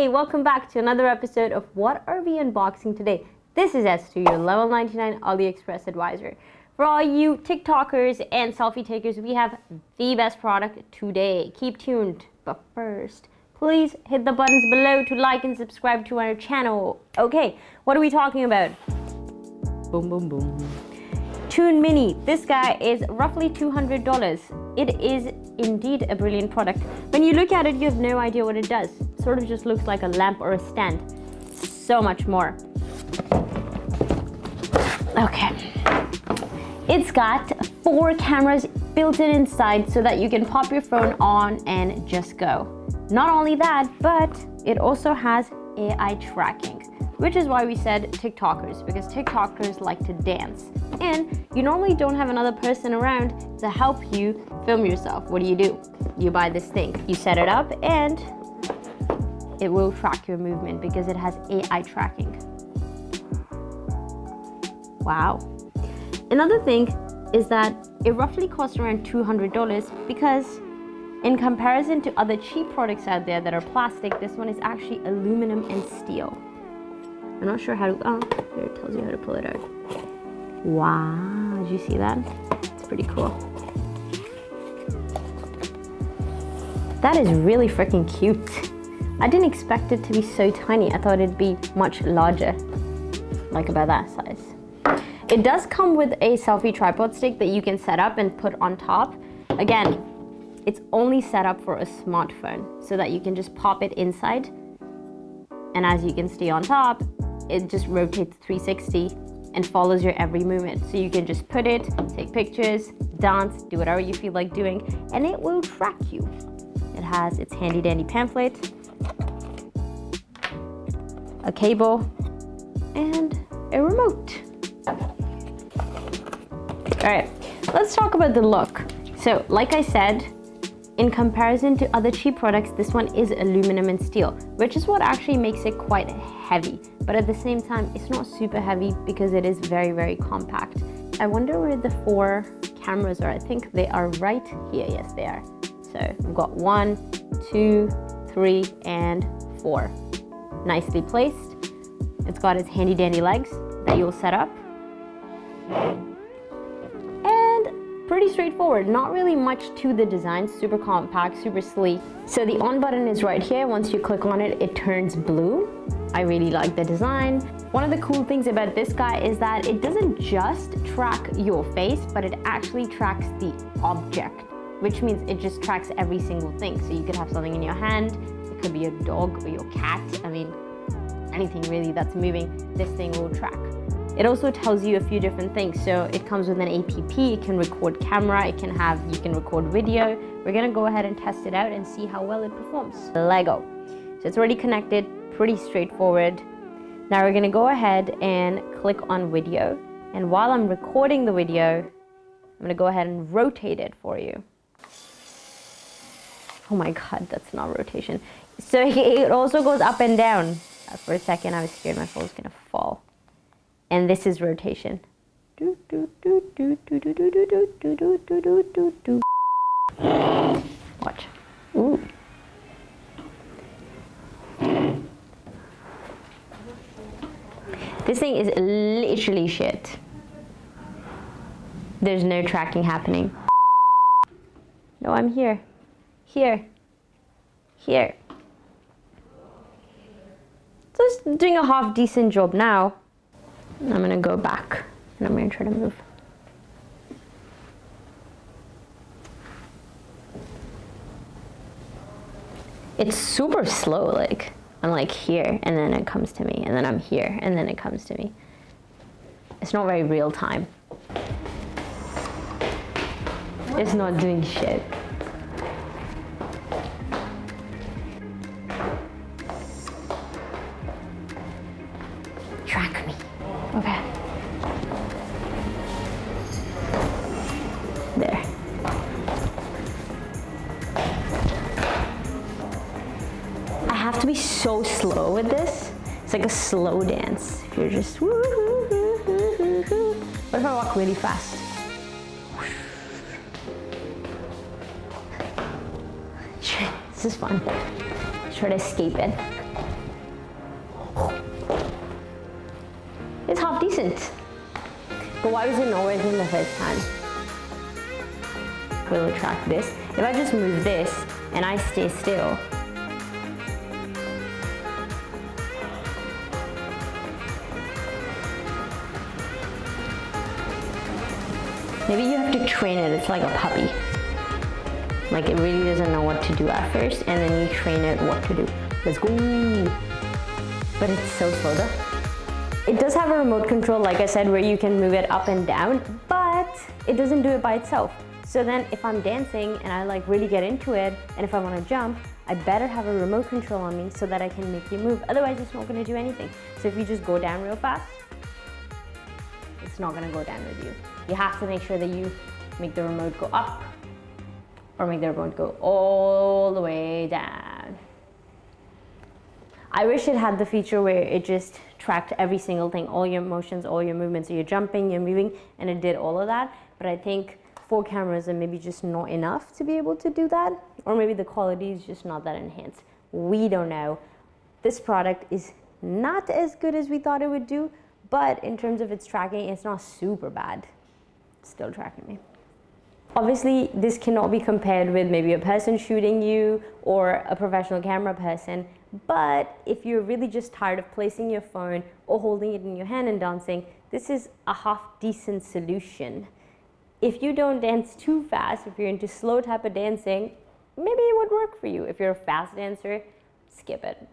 Hey, welcome back to another episode of What Are We Unboxing Today? This is S2, your level 99 AliExpress advisor. For all you TikTokers and selfie takers, we have the best product today. Keep tuned. But first, please hit the buttons below to like and subscribe to our channel. Okay, what are we talking about? Boom, boom, boom. Tune Mini. This guy is roughly $200. It is indeed a brilliant product. When you look at it, you have no idea what it does. Sort of just looks like a lamp or a stand. So much more. Okay. It's got 4 cameras built in inside so that you can pop your phone on and just go. Not only that, but it also has AI tracking, which is why we said TikTokers, because TikTokers like to dance. And you normally don't have another person around to help you film yourself. What do? You buy this thing, you set it up, and it will track your movement because it has AI tracking. Wow. Another thing is that it roughly costs around $200 because in comparison to other cheap products out there that are plastic, this one is actually aluminum and steel. I'm not sure how to, oh, here it tells you how to pull it out. Wow, did you see that? It's pretty cool. That is really freaking cute. I didn't expect it to be so tiny. I thought it'd be much larger, like about that size. It does come with a selfie tripod stick that you can set up and put on top. Again, it's only set up for a smartphone so that you can just pop it inside. And as you can see on top, it just rotates 360 and follows your every movement. So you can just put it, take pictures, dance, do whatever you feel like doing, and it will track you. It has its handy dandy pamphlet, a cable, and a remote. All right, let's talk about the look. So like I said, in comparison to other cheap products, this one is aluminum and steel, which is what actually makes it quite heavy. But at the same time, it's not super heavy because it is very, very compact. I wonder where the 4 cameras are. I think they are right here. Yes, they are. So we've got 1, 2, 3, and 4. Nicely placed. It's got its handy dandy legs that you'll set up. Pretty straightforward, not really much to the design, super compact, super sleek. So the on button is right here. Once you click on it, it turns blue. I really like the design. One of the cool things about this guy is that it doesn't just track your face, but it actually tracks the object, which means it just tracks every single thing. So you could have something in your hand, it could be a dog or your cat. I mean, anything really that's moving, this thing will track. It also tells you a few different things. So it comes with an app, it can record camera, you can record video. We're gonna go ahead and test it out and see how well it performs. Lego. So it's already connected, pretty straightforward. Now we're gonna go ahead and click on video. And while I'm recording the video, I'm gonna go ahead and rotate it for you. Oh my God, that's not rotation. So it also goes up and down. For a second, I was scared my phone was gonna fall. And this is rotation. Watch. Ooh. This thing is literally shit. There's no tracking happening. No, I'm here. Here. Here. So it's doing a half decent job now. I'm gonna go back and I'm gonna try to move. It's super slow, like I'm like here and then it comes to me and then I'm here and then it comes to me. It's not very real time. It's not doing shit. Track me. Okay. There. I have to be so slow with this. It's like a slow dance. If you're just woo hoo hoo hoo hoo hoo. What if I walk really fast? This is fun. Try to escape it. It's half decent. But why was it not working the first time? We'll track this. If I just move this and I stay still, maybe you have to train it. It's like a puppy. Like it really doesn't know what to do at first, and then you train it what to do. Let's go. But it's so slow though. It does have a remote control, like I said, where you can move it up and down, but it doesn't do it by itself. So then if I'm dancing and I like really get into it, and if I want to jump, I better have a remote control on me so that I can make you move. Otherwise, it's not going to do anything. So if you just go down real fast, it's not going to go down with you. You have to make sure that you make the remote go up or make the remote go all the way down. I wish it had the feature where it just tracked every single thing, all your motions, all your movements. So you're jumping, you're moving, and it did all of that. But I think 4 cameras are maybe just not enough to be able to do that. Or maybe the quality is just not that enhanced. We don't know. This product is not as good as we thought it would do, but in terms of its tracking, it's not super bad. It's still tracking me. Obviously, this cannot be compared with maybe a person shooting you or a professional camera person, but if you're really just tired of placing your phone or holding it in your hand and dancing, this is a half decent solution. If you don't dance too fast, if you're into slow type of dancing, maybe it would work for you. If you're a fast dancer, skip it.